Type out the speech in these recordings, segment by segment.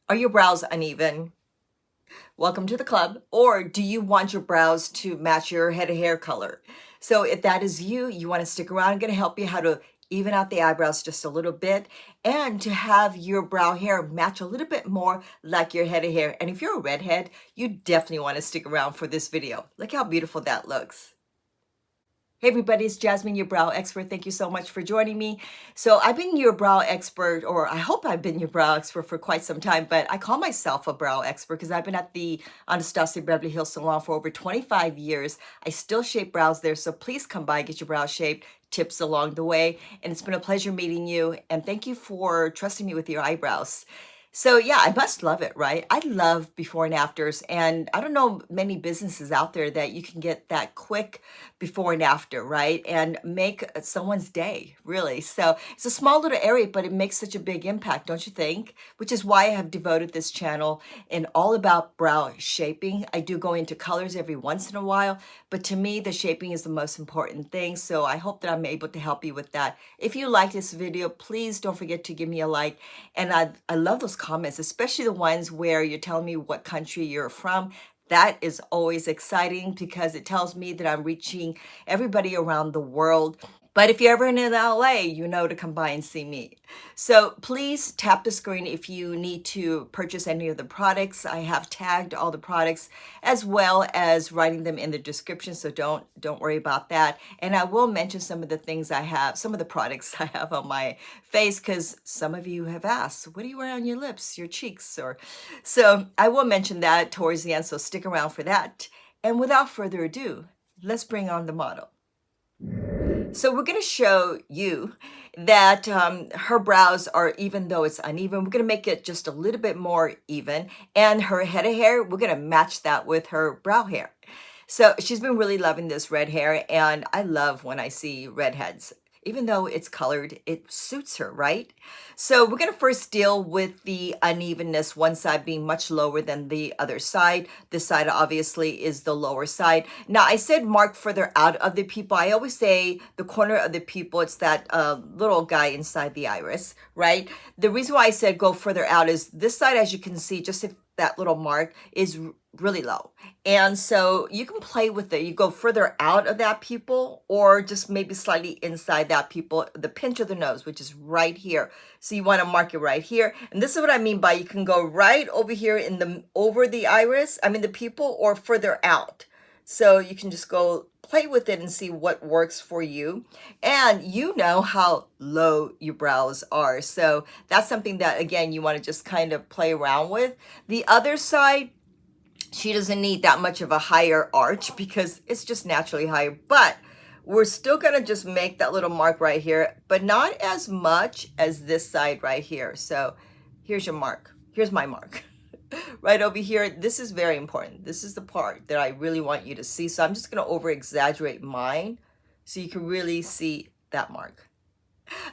Are your brows uneven? Welcome to the club. Or do you want your brows to match your head of hair color? So if that is you, you want to stick around. I'm going to help you how to even out the eyebrows just a little bit and to have your brow hair match a little bit more like your head of hair. And if you're a redhead, you definitely want to stick around for this video. Look how beautiful that looks. Hey everybody, it's Jasmine, your brow expert. Thank you so much for joining me. So I've been your brow expert, or I hope I've been your brow expert for quite some time, but I call myself a brow expert because I've been at the Anastasia Beverly Hills salon for over 25 years. I still shape brows there, so please come by, get your brows shaped, tips along the way. And it's been a pleasure meeting you. And thank you for trusting me with your eyebrows. So yeah, I must love it, right? I love before and afters, and I don't know many businesses out there that you can get that quick before and after, right? And make someone's day, really. So it's a small little area, but it makes such a big impact, don't you think? Which is why I have devoted this channel and all about brow shaping. I do go into colors every once in a while, but to me, the shaping is the most important thing. So I hope that I'm able to help you with that. If you like this video, please don't forget to give me a like. And I love those comments, especially the ones where you're telling me what country you're from. That is always exciting because it tells me that I'm reaching everybody around the world. But if you're ever in LA, you know to come by and see me. So please tap the screen if you need to purchase any of the products. I have tagged all the products as well as writing them in the description, so don't worry about that. And I will mention some of the things I have, some of the products I have on my face, because some of you have asked, what do you wear on your lips, your cheeks? Or so I will mention that towards the end, so stick around for that. And without further ado, let's bring on the model. So we're going to show you that her brows are, even though it's uneven, we're going to make it just a little bit more even. And her head of hair, we're going to match that with her brow hair. So she's been really loving this red hair, and I love when I see redheads. Even though it's colored, it suits her, right? So we're going to first deal with the unevenness, one side being much lower than the other side. This side obviously is the lower side. Now, I said mark further out of the pupil. I always say the corner of the pupil, it's that little guy inside the iris, right? The reason why I said go further out is this side, as you can see, just if that little mark is really low. And so you can play with it. You go further out of that pupil or just maybe slightly inside that pupil, the pinch of the nose, which is right here. So you want to mark it right here. And this is what I mean by you can go right over here in the, over the iris, the pupil, or further out. So you can just go play with it and see what works for you. And you know how low your brows are. So that's something that, again, you want to just kind of play around with. The other side, she doesn't need that much of a higher arch because it's just naturally higher. But we're still going to just make that little mark right here, but not as much as this side right here. So here's your mark. Here's my mark. Right over here, this is very important. This is the part that I really want you to see. So I'm just going to over exaggerate mine so you can really see that mark.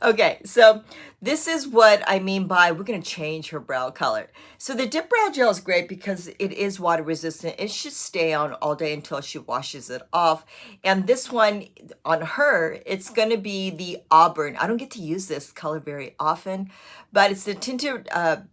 Okay, so this is what I mean by we're going to change her brow color. So the dip brow gel is great because it is water resistant. It should stay on all day until she washes it off. And this one on her, it's going to be the auburn. I don't get to use this color very often, but it's the tinted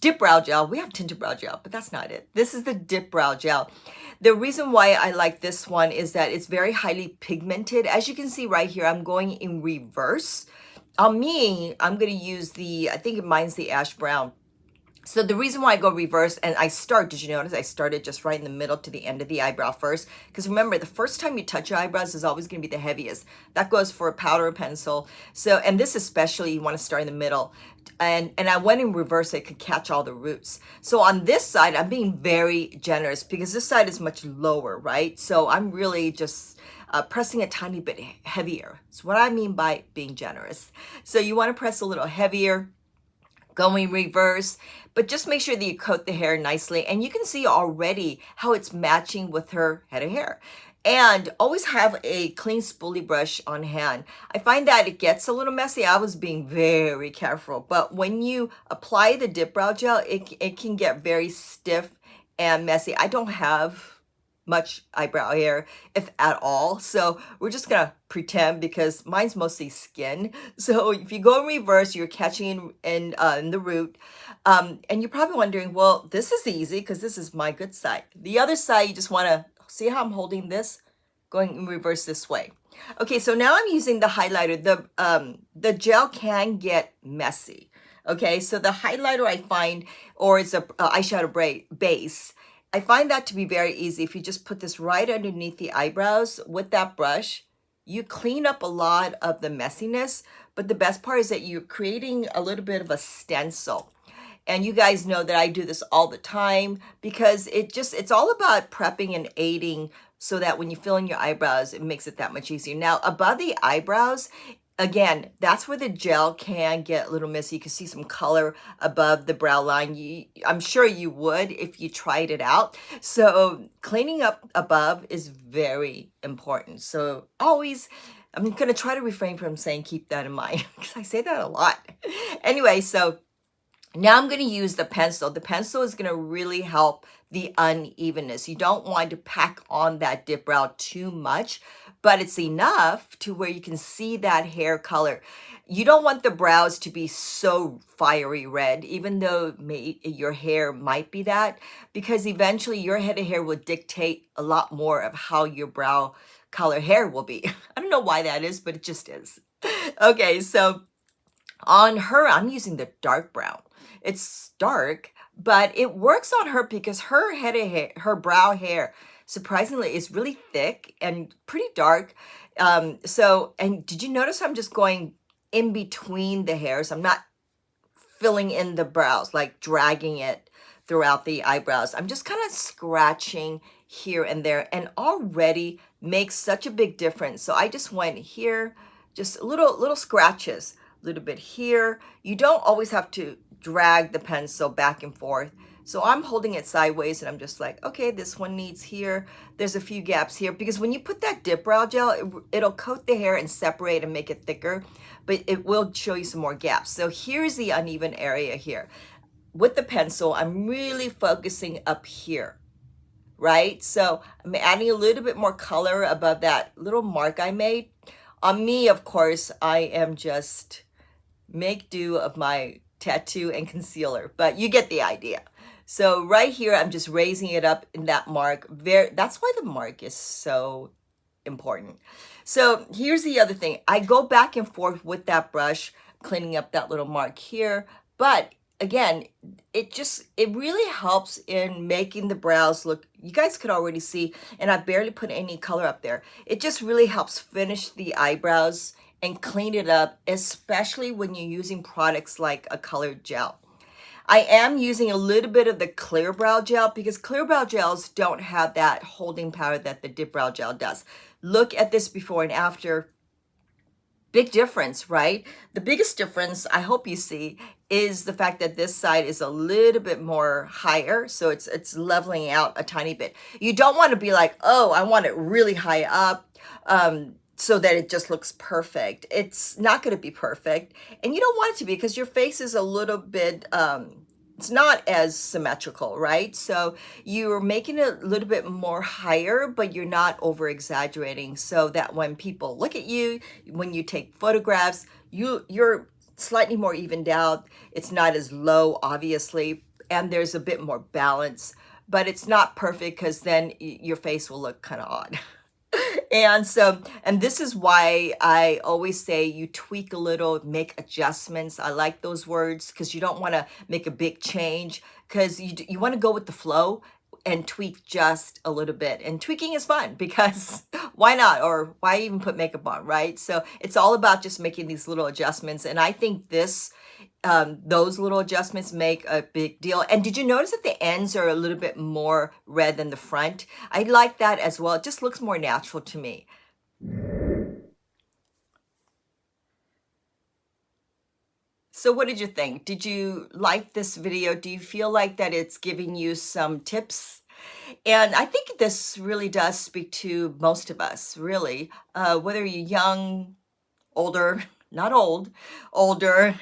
dip brow gel. We have tinted brow gel, but that's not it. This is the dip brow gel. The reason why I like this one is that it's very highly pigmented. As you can see right here, I'm going in reverse. On me, I'm going to use I think mine's the ash brown. So the reason why I go reverse, and did you notice I started just right in the middle to the end of the eyebrow first? Because remember, the first time you touch your eyebrows is always going to be the heaviest. That goes for a powder or pencil. So, and this especially, you want to start in the middle. And I went in reverse so I could catch all the roots. So on this side, I'm being very generous because this side is much lower, right? So I'm really just pressing a tiny bit heavier. That's what I mean by being generous. So you want to press a little heavier, going reverse, but just make sure that you coat the hair nicely. And you can see already how it's matching with her head of hair. And always have a clean spoolie brush on hand. I find that it gets a little messy. I was being very careful. But when you apply the dip brow gel, it can get very stiff and messy. I don't have much eyebrow hair, if at all. So we're just gonna pretend because mine's mostly skin. So if you go in reverse, you're catching in the root. And you're probably wondering, well, this is easy because this is my good side. The other side, you just wanna see how I'm holding this, going in reverse this way. Okay, so now I'm using the highlighter. The gel can get messy. Okay, so the highlighter I find, or it's a eyeshadow base, I find that to be very easy. If you just put this right underneath the eyebrows with that brush, you clean up a lot of the messiness. But the best part is that you're creating a little bit of a stencil. And you guys know that I do this all the time because it's all about prepping and aiding so that when you fill in your eyebrows, it makes it that much easier. Now, above the eyebrows, again, that's where the gel can get a little messy. You can see some color above the brow line. I'm sure you would if you tried it out. So cleaning up above is very important. So always, I'm going to try to refrain from saying keep that in mind because I say that a lot. Anyway, so now I'm going to use the pencil. The pencil is going to really help the unevenness. You don't want to pack on that dip brow too much, but it's enough to where you can see that hair color. You don't want the brows to be so fiery red, even though your hair might be that, because eventually your head of hair will dictate a lot more of how your brow color hair will be. I don't know why that is, but it just is. Okay, so on her, I'm using the dark brown. It's dark, but it works on her because her head of hair, her brow hair, surprisingly, is really thick and pretty dark. And did you notice I'm just going in between the hairs? I'm not filling in the brows, like dragging it throughout the eyebrows. I'm just kind of scratching here and there, and already makes such a big difference. So I just went here, just little scratches, a little bit here. You don't always have to drag the pencil back and forth. So I'm holding it sideways and I'm just like, okay, this one needs here. There's a few gaps here because when you put that dip brow gel, it'll coat the hair and separate and make it thicker, but it will show you some more gaps. So here's the uneven area here. With the pencil, I'm really focusing up here, right? So I'm adding a little bit more color above that little mark I made. On me, of course, I am just make do of my tattoo and concealer, but you get the idea. So right here, I'm just raising it up in that mark. That's why the mark is so important. So here's the other thing. I go back and forth with that brush, cleaning up that little mark here. But again, it really helps in making the brows look, you guys could already see, and I barely put any color up there. It just really helps finish the eyebrows and clean it up, especially when you're using products like a colored gel. I am using a little bit of the clear brow gel because clear brow gels don't have that holding power that the dip brow gel does. Look at this before and after. Big difference, right? The biggest difference I hope you see is the fact that this side is a little bit more higher, so it's leveling out a tiny bit. You don't want to be like, oh, I want it really high up, so that it just looks perfect. It's not going to be perfect, and you don't want it to be because your face is a little bit it's not as symmetrical, right? So you're making it a little bit more higher, but you're not over exaggerating, so that when people look at you, when you take photographs, you're slightly more evened out. It's not as low, obviously, and there's a bit more balance, but it's not perfect because then your face will look kind of odd. And this is why I always say you tweak a little, make adjustments. I like those words because you don't want to make a big change because you want to go with the flow and tweak just a little bit. And tweaking is fun because why not? Or why even put makeup on, right? So it's all about just making these little adjustments. And I think those little adjustments make a big deal. And did you notice that the ends are a little bit more red than the front? I like that as well. It just looks more natural to me. So what did you think? Did you like this video? Do you feel like that it's giving you some tips? And I think this really does speak to most of us, really, whether you're young, older, not old, older,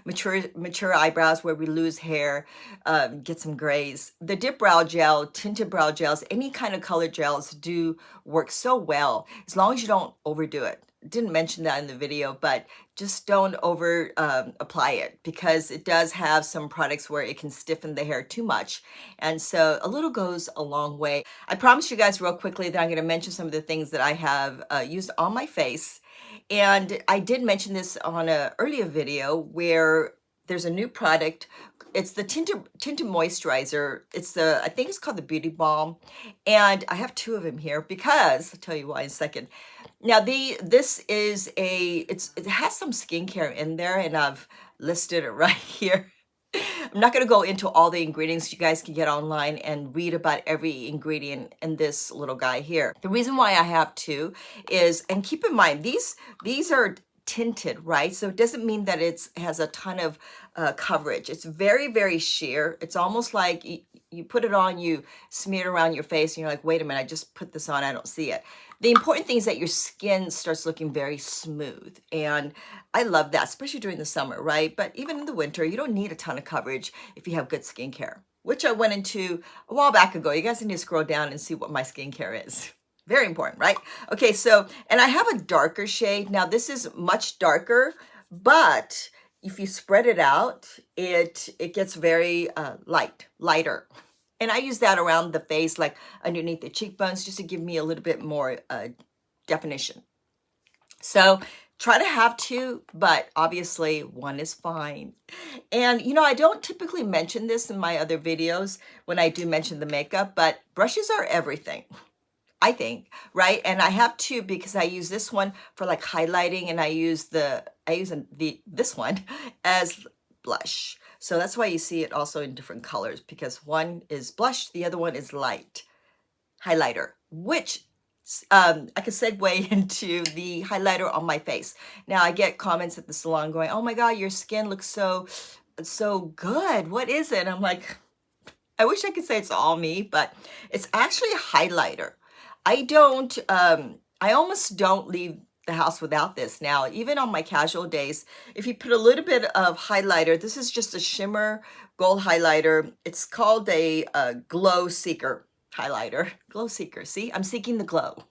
mature eyebrows where we lose hair, get some grays. The dip brow gel, tinted brow gels, any kind of color gels do work so well as long as you don't overdo it. Didn't mention that in the video, but just don't over apply it, because it does have some products where it can stiffen the hair too much. And so a little goes a long way. I promise you guys real quickly that I'm going to mention some of the things that I have used on my face. And I did mention this on an earlier video where there's a new product. It's the tinted moisturizer. It's the, I think it's called the Beauty Balm. And I have two of them here because, I'll tell you why in a second. Now this is it has some skincare in there, and I've listed it right here. I'm not going to go into all the ingredients. You guys can get online and read about every ingredient in this little guy here. The reason why I have two is, and keep in mind, these are tinted, right? So it doesn't mean that it has a ton of coverage. It's very, very sheer. It's almost like you put it on, you smear it around your face, and you're like, wait a minute, I just put this on, I don't see it. The important thing is that your skin starts looking very smooth. And I love that, especially during the summer, right? But even in the winter, you don't need a ton of coverage if you have good skincare, which I went into a while back ago. You guys need to scroll down and see what my skincare is. Very important, right? Okay, so, and I have a darker shade. Now, this is much darker, but if you spread it out, it gets very lighter. And I use that around the face, like underneath the cheekbones, just to give me a little bit more definition. So try to have two, but obviously one is fine. And, you know, I don't typically mention this in my other videos when I do mention the makeup, but brushes are everything, I think, right? And I have two because I use this one for like highlighting, and I use this one as blush. So that's why you see it also in different colors, because one is blush, the other one is light highlighter, which I could segue into the highlighter on my face. Now I get comments at the salon going, oh my God, your skin looks so good. What is it? And I'm like, I wish I could say it's all me, but it's actually a highlighter. I almost don't leave the house without this now. Even on my casual days, if you put a little bit of highlighter, this is just a shimmer gold highlighter. It's called a glow seeker highlighter. Glow seeker, see, I'm seeking the glow.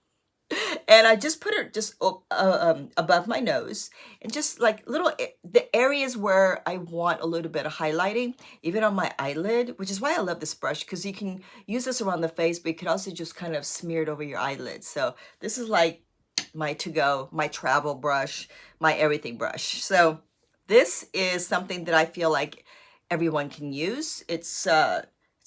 And I just put it just above my nose, and just like the areas where I want a little bit of highlighting, even on my eyelid, which is why I love this brush, because you can use this around the face, but you can also just kind of smear it over your eyelids. So this is like my to-go, my travel brush, my everything brush. So this is something that I feel like everyone can use. It's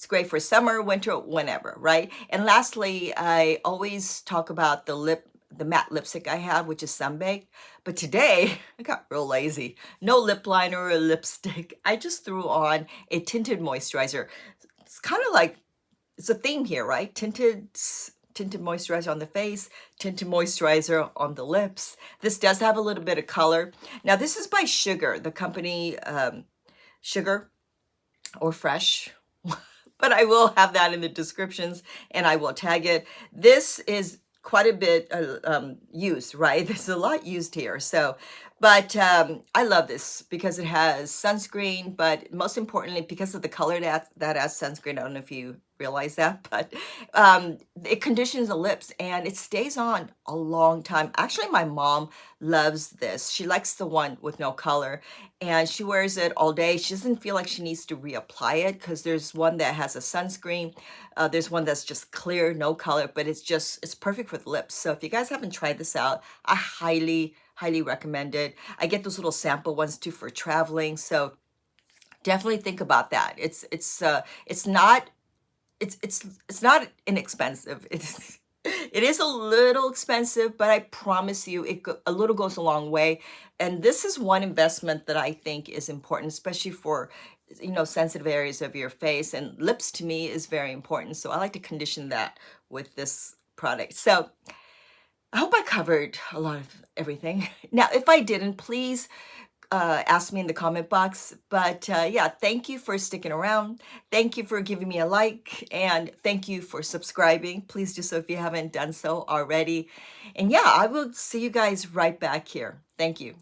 great for summer, winter, whenever, right? And lastly, I always talk about the matte lipstick I have, which is Sunbaked. But today, I got real lazy. No lip liner or lipstick. I just threw on a tinted moisturizer. It's kind of like, it's a theme here, right? Tinted moisturizer on the face, tinted moisturizer on the lips. This does have a little bit of color. Now, this is by Sugar, the company Sugar or Fresh. But I will have that in the descriptions, and I will tag it. This is quite a bit used, right? There's a lot used here. So, but I love this because it has sunscreen, but most importantly, because of the color that has sunscreen. I don't know if you realize that, but it conditions the lips and it stays on a long time. Actually, my mom loves this. She likes the one with no color, and she wears it all day. She doesn't feel like she needs to reapply it, because there's one that has a sunscreen. There's one that's just clear, no color, but it's perfect for the lips. So if you guys haven't tried this out, I highly recommend it. I get those little sample ones too for traveling. So definitely think about that. It's not inexpensive. It is a little expensive, but I promise you a little goes a long way. And this is one investment that I think is important, especially for, you know, sensitive areas of your face. And lips to me is very important. So I like to condition that with this product. So I hope I covered a lot of everything. Now, if I didn't, please ask me in the comment box. But yeah, thank you for sticking around. Thank you for giving me a like, and thank you for subscribing. Please do so if you haven't done so already. And yeah, I will see you guys right back here. Thank you.